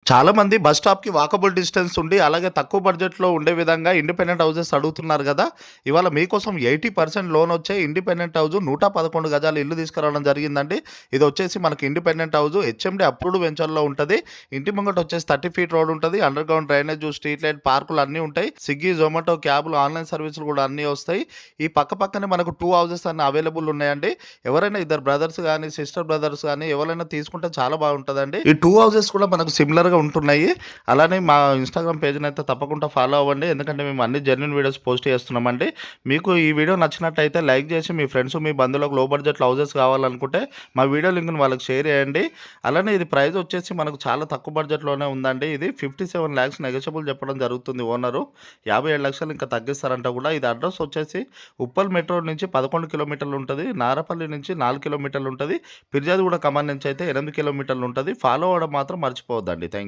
చాలామంది bus స్టాప్‌కి walkable distance ఉండి, అలాగే తక్కువ బడ్జెట్‌లో ఉండే విధంగా ఇండిపెండెంట్ హౌసెస్ అడుగుతున్నారు గదా! ఇవాళ మీకోసం 80% లోనొచ్చే ఇండిపెండెంట్ హౌస్ 111 గజాల ఇల్లు తీసుకురావడం జరిగిందండి. ఇదొచ్చేసి మనకి ఇండిపెండెంట్ హౌస్ హెచ్ఎండి అప్రూవ్డ్ వెంచర్‌లో ఉంటది. ఇంటి ముంగట వచ్చేసి 30 ఫీట్ రోడ్ ఉంటది. Under ground drainage, street light, పార్కులు అన్నీ ఉంటాయి. స్విగ్గీ, జొమాటో, క్యాబ్‌లు, ఆన్‌లైన్ సర్వీసులు గూడా అన్నీ వస్తాయి. ఈ పక్కనే మనకు 2 హౌసెస్ అన్ని అవైలబుల్ ఉన్నాయండి. ఎవరైనా ఇద్దరు బ్రదర్స్ గాని, సిస్టర్ బ్రదర్స్ గాని ఎవరైనా తీసుకుంటే చాలా బాగుంటదండి. ఈ 2 హౌసెస్ కూడా మనకు సిమిలర్‌గా ఉంటున్నాయి. అలానే మా ఇన్‌స్టాగ్రామ్ పేజ్‌నైతే తప్పకుండా ఫాలో అవ్వండి. ఎందుకంటే మేము అన్ని జెన్యూన్ వీడియోస్ పోస్ట్ చేస్తున్నామండి. మీకు ఈ వీడియో నచ్చినట్టయితే లైక్ చేసి మీ ఫ్రెండ్స్, మీ బంధువులకు లో బడ్జెట్‌లో హౌసెస్ కావాలనుకుంటే మా వీడియో లింక్‌ని వాళ్ళకి షేర్ చేయండి. అలానే ఇది ప్రైస్ వచ్చేసి మనకు చాలా తక్కువ బడ్జెట్‌లోనే ఉందండి. ఇది 57 లాక్స్ నెగోషియబుల్ చెప్పడం జరుగుతుంది ఓనరు. 57 లక్షలు ఇంకా తగ్గిస్తారంట కూడా. ఇది అడ్రస్ వచ్చేసి ఉప్పల్ మెట్రో నుంచి 11 కిలోమీటర్లు ఉంటది. నారపల్లి నుంచి 4 కిలోమీటర్లు ఉంటది. ఫిర్యాదుగూడ కమాన్ నుంచి అయితే 8 కిలోమీటర్లు ఉంటది. ఫాలో అవ్వడం మాత్రం మర్చిపోవద్దండి. Thank you.